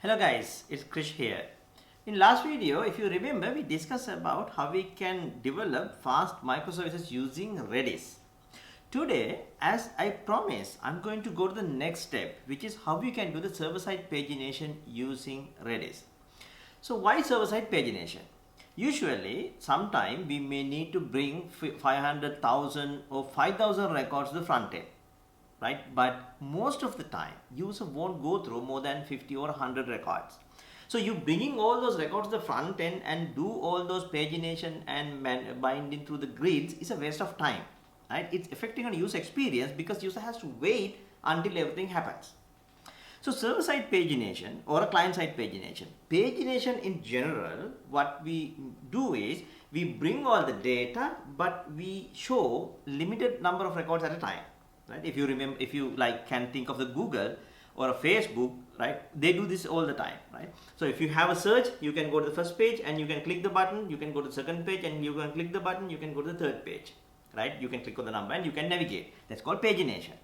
Hello guys, it's Krish here. In last video, if you remember, we discussed about how we can develop fast microservices using Redis. Today, as I promised, I'm going to go to the next step, which is how we can do the server-side pagination using Redis. So why server-side pagination? Usually, sometime we may need to bring 500,000 or 5,000 records to the front end. Right? But most of the time, user won't go through more than 50 or 100 records. So you bringing all those records to the front end and do all those pagination and binding through the grids is a waste of time. Right? It's affecting on user experience because user has to wait until everything happens. So server-side pagination or a client-side pagination. Pagination in general, what we do is we bring all the data, but we show limited number of records at a time. Right? If you remember, if you can think of the Google or a Facebook, right? They do this all the time, right? So if you have a search, you can go to the first page and you can click the button. You can go to the second page and you can click the button. You can go to the third page, right? You can click on the number and you can navigate. That's called pagination.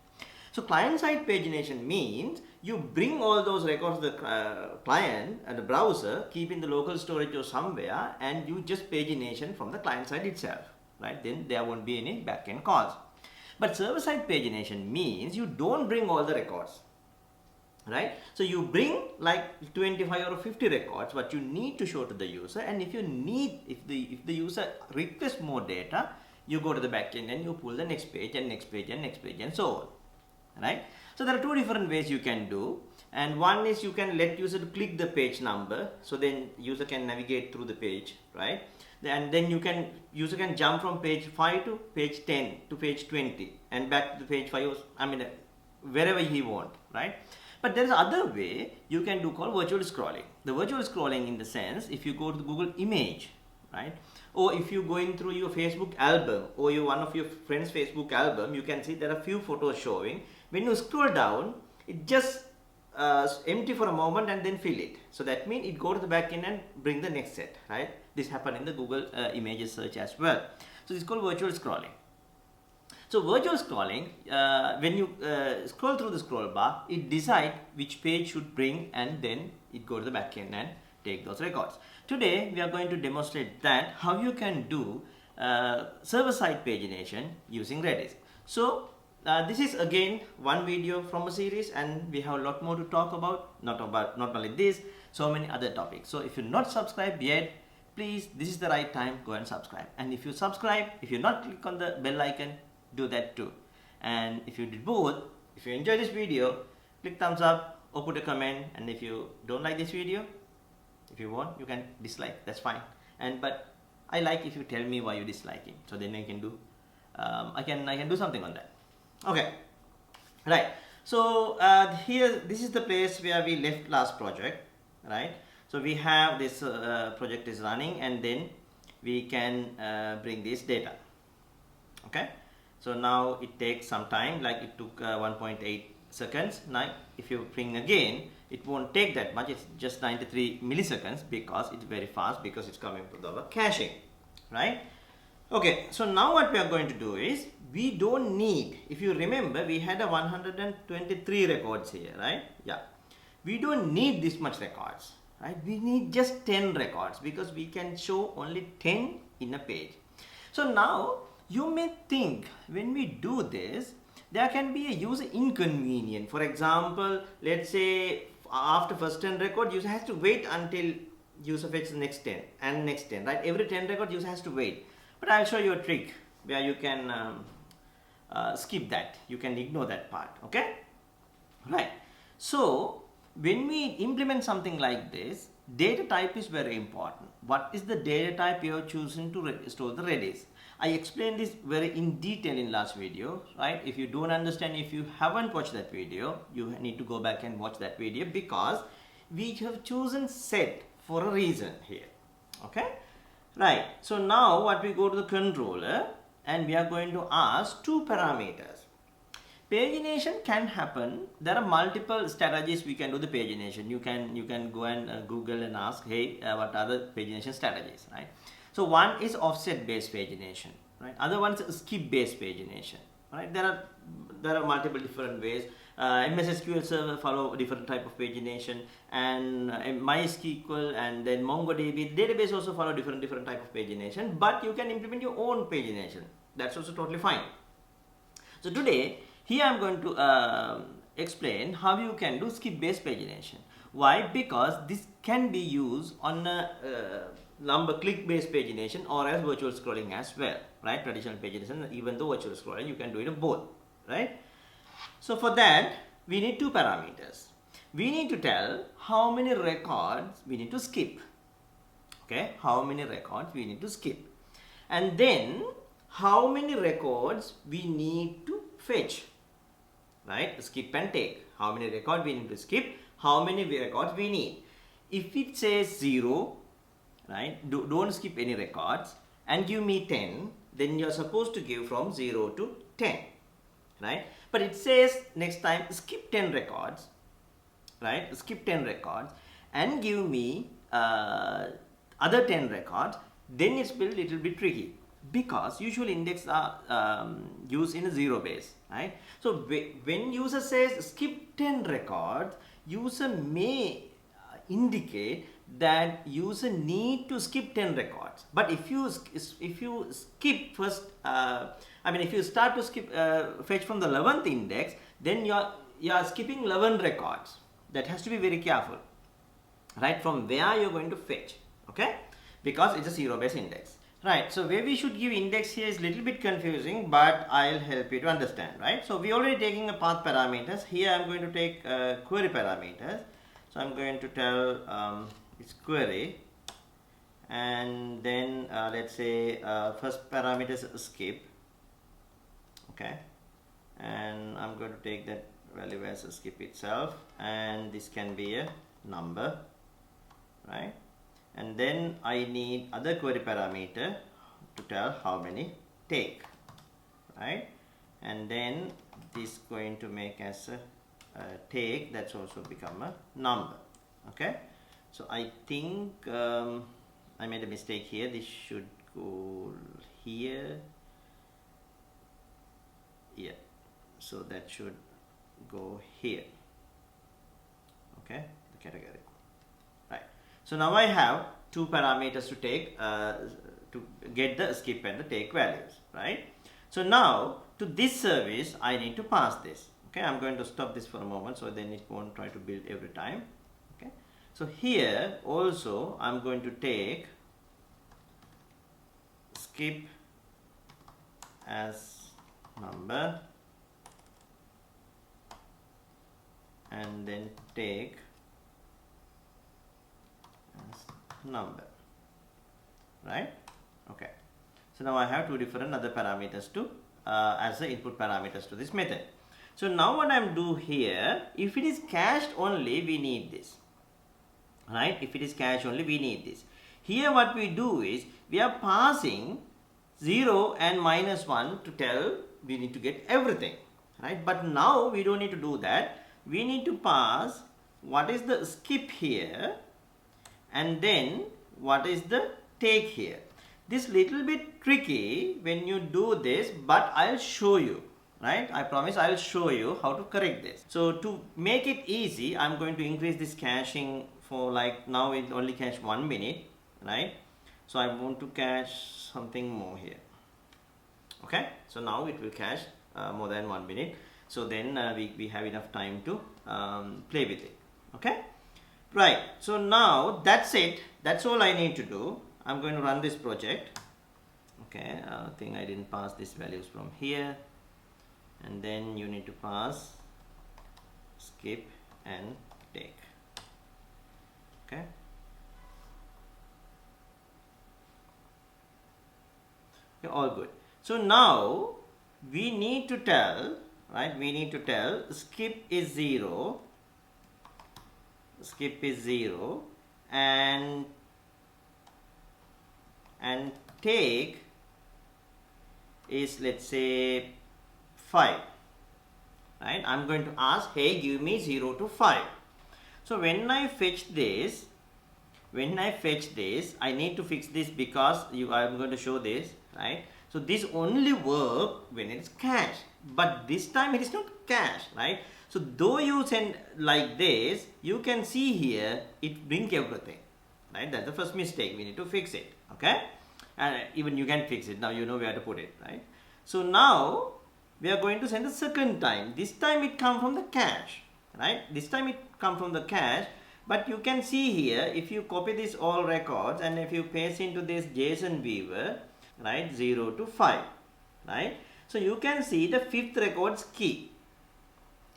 So client-side pagination means you bring all those records to the client and the browser, keep in the local storage or somewhere, and you just pagination from the client side itself, right? Then there won't be any backend calls. But server-side pagination means you don't bring all the records, right? So you bring like 25 or 50 records, what you need to show to the user, and if the user requests more data, you go to the backend and you pull the next page and next page and next page and so on, right? So there are two different ways you can do, and one is you can let user to click the page number, so then user can navigate through the page, right? And then user can jump from page 5 to page 10 to page 20 and back to the page 5, wherever he want, right? But there is other way you can do called virtual scrolling. The virtual scrolling in the sense, if you go to the Google image, right? Or if you going through your Facebook album or one of your friends' Facebook album, you can see there are few photos showing. When you scroll down, it just empty for a moment and then fill it. So that means it go to the back end and bring the next set, right? This happen in the Google images search as well. So this is called virtual scrolling. So virtual scrolling, when you scroll through the scroll bar, it decide which page should bring and then it go to the back end and take those records. Today we are going to demonstrate that how you can do server-side pagination using Redis. So this is again one video from a series, and we have a lot more to talk about. Not only this, so many other topics. So if you're not subscribed yet, please, this is the right time, go and subscribe. And if you subscribe, if you not click on the bell icon, do that too. And if you did both, if you enjoy this video, click thumbs up or put a comment. And if you don't like this video, if you want, you can dislike, that's fine. But I like if you tell me why you disliking, so then I can do I can do something on that. Okay, right. So here, this is the place where we left last project, right? So we have this project is running, and then we can bring this data. Okay, so now it takes some time, like it took 1.8 seconds. Now if you bring again, it won't take that much. It's just 93 milliseconds because it's very fast, because it's coming from our caching, right? Okay, so now what we are going to do is, we don't need, if you remember, we had a 123 records here, right? Yeah, we don't need this much records, right? We need just 10 records because we can show only 10 in a page. So now you may think, when we do this, there can be a user inconvenience. For example, let's say after first 10 records, user has to wait until user fetches the next 10 and next 10, right? Every 10 records user has to wait. But I'll show you a trick where you can skip that. You can ignore that part, okay? Right. So when we implement something like this, data type is very important. What is the data type you have chosen to store the Redis? I explained this very in detail in last video, right? If you don't understand, if you haven't watched that video, you need to go back and watch that video, because we have chosen set for a reason here, okay? Right. So now what we go to the controller, and we are going to ask two parameters. Pagination can happen. There are multiple strategies we can do the pagination. You can go and Google and ask, hey, what are the pagination strategies, right? So one is offset based pagination, right? Other one is skip based pagination, right? There are multiple different ways. MS SQL Server follow different type of pagination, and MySQL and then MongoDB database also follow different type of pagination, but you can implement your own pagination. That's also totally fine. So today, here I am going to explain how you can do skip based pagination. Why? Because this can be used on a number click based pagination or as virtual scrolling as well, right? Traditional pagination, even though virtual scrolling, you can do it in both, right? So for that, we need two parameters. We need to tell how many records we need to skip. Okay, how many records we need to skip, and then how many records we need to fetch, right? Skip and take. How many records we need to skip, how many records we need. If it says 0, right, don't skip any records, and give me 10, then you're supposed to give from 0 to 10, right? But it says next time skip 10 records, right? Skip 10 records and give me other 10 records, then it's a little bit tricky, because usually index are used in a zero base, right? So when user says skip 10 records, user may indicate that user need to skip 10 records. But if you skip first, if you start to skip fetch from the 11th index, then you are skipping 11 records. That has to be very careful, right? From where you're going to fetch, okay? Because it's a zero base index. Right, so where we should give index here is little bit confusing, but I'll help you to understand, right? So we already taking a path parameters. Here I'm going to take query parameters. So I'm going to tell it's query, and then let's say first parameter is skip, okay? And I'm going to take that value as a skip itself, and this can be a number, right? And then I need other query parameter to tell how many take, right? And then this going to make as a take, that's also become a number, okay? So I think I made a mistake here. This should go here, yeah, so that should go here, okay, the category. So now I have two parameters to take to get the skip and the take values, right? So now to this service I need to pass this. Okay, I'm going to stop this for a moment so then it won't try to build every time. Okay, so here also I'm going to take skip as number and then take number, right? Okay, so now I have two different other parameters to as the input parameters to this method. So now what I'm do here, if it is cached only, we need this, right? If it is cached only, we need this. Here what we do is we are passing 0 and -1 to tell we need to get everything, right? But now we don't need to do that. We need to pass what is the skip here, and then what is the take here. This little bit tricky when you do this, but I'll show you, right? I promise I'll show you how to correct this. So to make it easy, I'm going to increase this caching for, like, now it only cache 1 minute, right? So I want to cache something more here. Okay, so now it will cache more than 1 minute. So then we have enough time to play with it. Okay. Right, so now that's it. That's all I need to do. I'm going to run this project. Okay, I think I didn't pass these values from here. And then you need to pass skip and take. Okay. Okay, all good. So now we need to tell, right? We need to tell skip is 0. Skip is 0 and take is, let's say, 5, right? I'm going to ask, hey, give me 0 to 5. So when I fetch this, I need to fix this because I'm going to show this, right? So this only work when it's cached, but this time it is not cached, right? So though you send like this, you can see here it brings everything, right? That's the first mistake. We need to fix it, okay? And even you can fix it. Now you know where to put it, right? So now we are going to send the second time. This time it come from the cache, right? This time it come from the cache. But you can see here, if you copy this all records and if you paste into this JSON viewer, right, 0 to 5, right? So you can see the fifth record's key,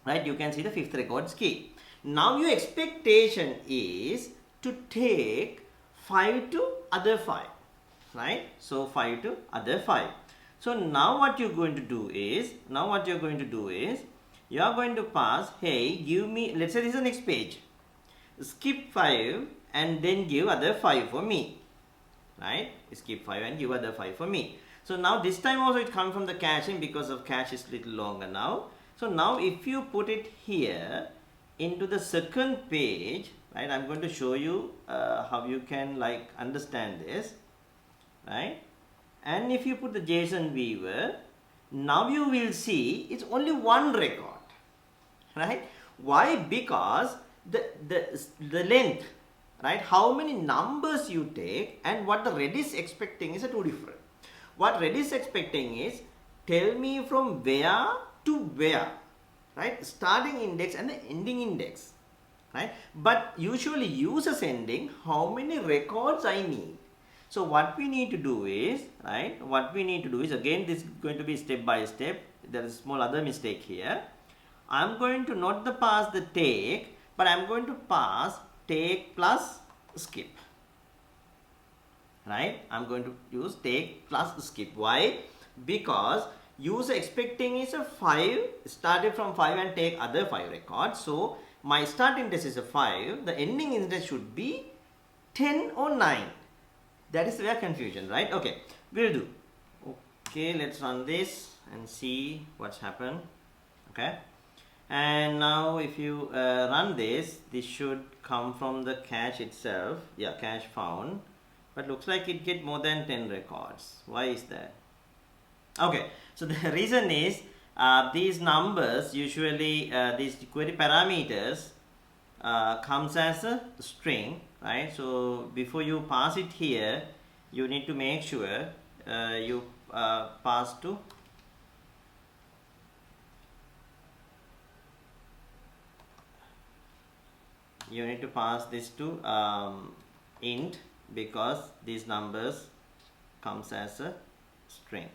right? You can see the fifth record's key. Now your expectation is to take 5 to other 5, right? So 5 to other 5. So now what you're going to do is, you are going to pass, hey, give me, let's say this is the next page. Skip 5 and then give other 5 for me, right? Skip 5 and give other 5 for me. So now this time also it comes from the caching because of cache is little longer now. So now if you put it here into the second page, right? I'm going to show you how you can like understand this, right? And if you put the JSON viewer, now you will see it's only one record, right? Why? Because the length, right, how many numbers you take and what the Redis expecting is a two different. What Redis expecting is tell me from where to where, right, starting index and the ending index, right? But usually user sending how many records I need. So what we need to do is, right, again this is going to be step by step. There is a small other mistake here. I'm going to not the pass the take, but I'm going to pass take plus skip, right? I'm going to use take plus skip. Why? Because user expecting is a 5, started from 5 and take other 5 records. So my start index is a 5, the ending index should be 10 or 9. That is where confusion, right? Okay, we'll do. Okay, let's run this and see what's happened. Okay. And now if you run this, this should come from the cache itself. Yeah, cache found. But looks like it get more than 10 records. Why is that? Okay, so the reason is these numbers usually, these query parameters comes as a string, right? So before you pass it here, you need to make sure you pass to this to int, because these numbers comes as a string.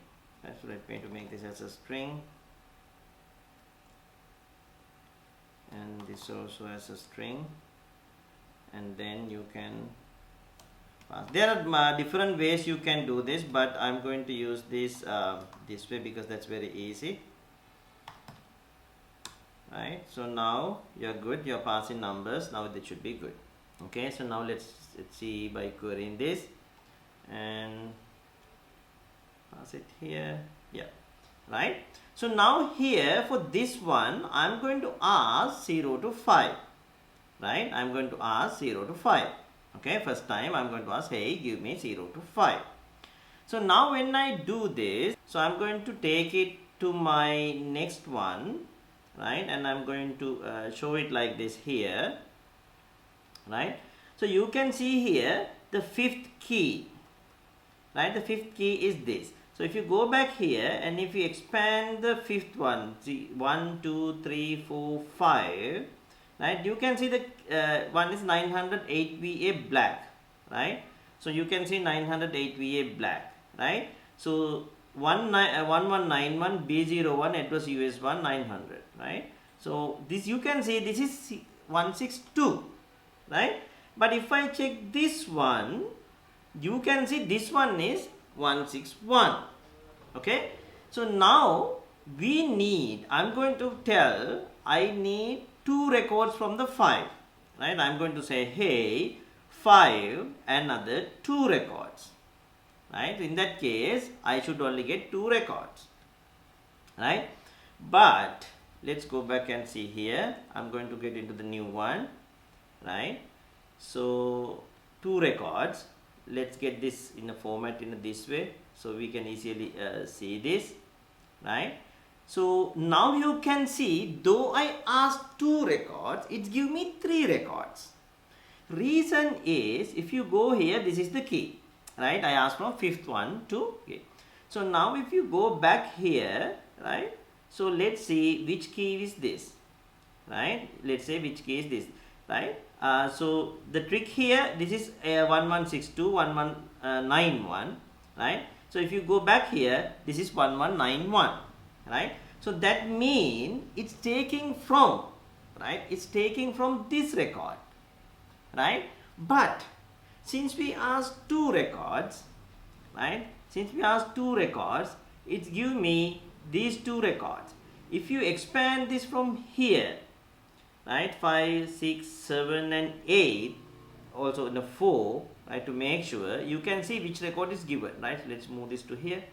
That's what I'm going to make this as a string, and this also as a string, and then you can pass. There are different ways you can do this, but I'm going to use this this way because that's very easy. Right, so now you're good, you're passing numbers, now this should be good. Okay, so now let's see by querying this and pass it here. Yeah, right. So now here for this one, I'm going to ask 0 to 5, right? I'm going to ask 0 to 5. Okay, first time I'm going to ask, hey, give me 0 to 5. So now when I do this, so I'm going to take it to my next one, right? And I'm going to show it like this here, right? So you can see here the fifth key, right? The fifth key is this. So if you go back here and if you expand the fifth one, see 1, 2, 3, 4, 5, right? You can see the one is 908 VA black, right? So you can see 908 VA black, right? So 1191 B01 address US1 900, right? So this you can see this is 162, right? But if I check this one, you can see this one is 161. Okay, so now we need, I'm going to tell I need 2 records from the 5, right? I'm going to say, hey, 5 another 2 records, right? In that case I should only get 2 records, right? But let's go back and see here. I'm going to get into the new one, right? So 2 records. Let's get this in a format in this way so we can easily see this, right? So now you can see, though I asked 2 records, it gives me 3 records. Reason is, if you go here, this is the key, right? I asked from 5th one to key. So now if you go back here, right? So let's see which key is this, right? Let's say which key is this, right? So the trick here, this is 1162, 1191, right? So if you go back here, this is 1191, right? So that means it's taking from, right? It's taking from this record, right? But since we asked 2 records, right? Since we asked 2 records, it's give me these 2 records. If you expand this from here, right, 5, 6, 7 and 8, also in the 4, right, to make sure you can see which record is given, right? Let's move this to here,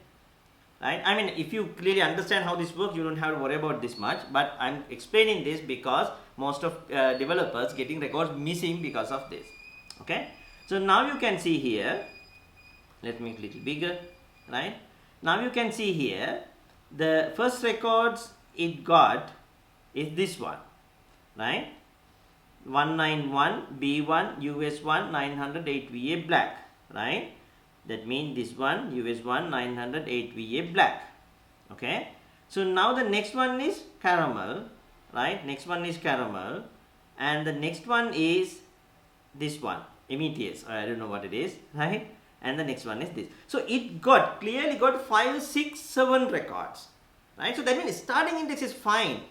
right? I mean, if you clearly understand how this works, you don't have to worry about this much, but I'm explaining this because most of developers getting records missing because of this, okay? So now you can see here, let me make it a little bigger, right? Now you can see here, the first records it got is this one, right? 191 B1 US1 908 VA black, right? That means this one US1 908 VA black, okay? So now the next one is caramel, right? Next one is caramel, and the next one is this one, Emeteus, I don't know what it is, right? And the next one is this. So it got clearly got 5, 6, 7 records, right? So that means starting index is fine.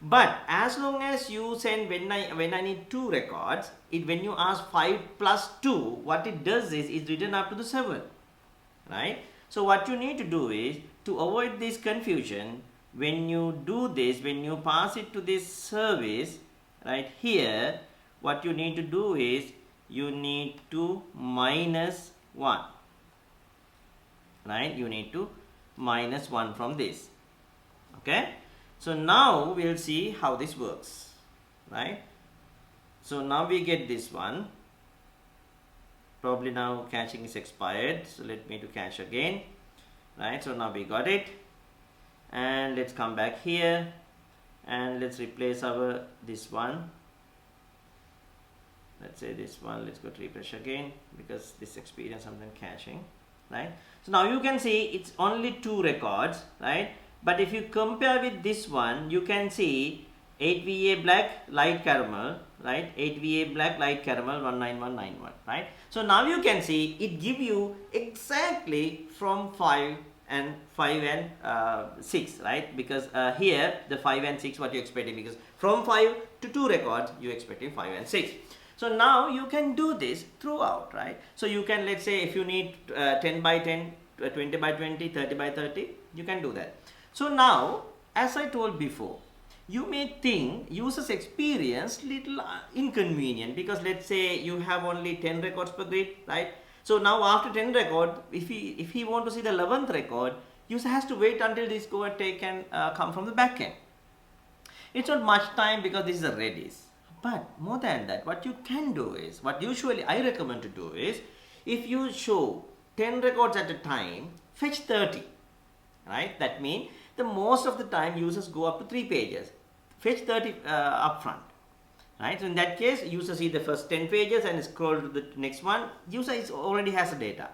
But as long as you send when I need 2 records, when you ask 5 plus 2, what it does is it's written up to the 7, right? So what you need to do is to avoid this confusion. When you do this, when you pass it to this service, right here, what you need to do is you need to minus 1, right? You need to minus 1 from this, okay? So now we'll see how this works, right? So now we get this one. Probably now caching is expired, so let me to cache again, right? So now we got it, and let's come back here and let's replace our this one. Let's say this one, let's go to refresh again because this experience something caching, right? So now you can see it's only 2 records, right? But if you compare with this one, you can see 8 VA black light caramel, right? 8 VA black light caramel 19191, right? So now you can see it give you exactly from 5 and 6, right? Because here the 5 and 6 what you expecting, because from 5 to 2 records you expecting 5 and 6. So now you can do this throughout, right? So you can, let's say if you need 10 by 10, 20 by 20, 30 by 30, you can do that. So now, as I told before, you may think users experience little inconvenient because let's say you have only 10 records per grid, right? So now after 10 record, if he want to see the 11th record, user has to wait until this go and take and come from the backend. It's not much time because this is a Redis. But more than that, what you can do is, what usually I recommend to do is, if you show 10 records at a time, fetch 30, right? That means the most of the time users go up to 3 pages, fetch 30 upfront, right? So in that case, user see the first 10 pages and scroll to the next one. User already has the data.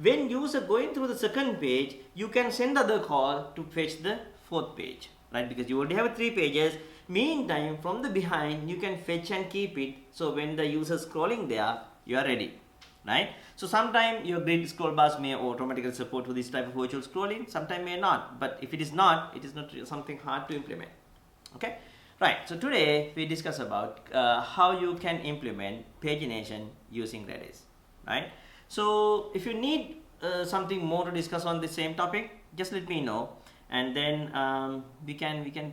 When user going through the second page, you can send other call to fetch the 4th page, right? Because you already have 3 pages. Meantime, from the behind, you can fetch and keep it. So when the user scrolling there, you are ready, right? So sometimes your grid scroll bars may automatically support for this type of virtual scrolling, sometimes may not. But if it is not something hard to implement, okay? Right, so today we discuss about how you can implement pagination using Redis, right? So if you need something more to discuss on the same topic, just let me know, and then we can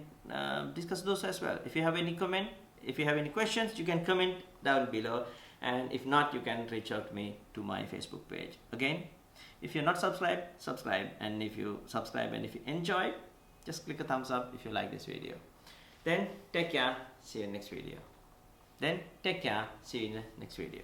discuss those as well. If you have any comment, if you have any questions, you can comment down below, and if not, you can reach out to me to my Facebook page. Again, if you're not subscribed, subscribe, and if you subscribe and if you enjoy, just click a thumbs up if you like this video. Then take care, see you in the next video.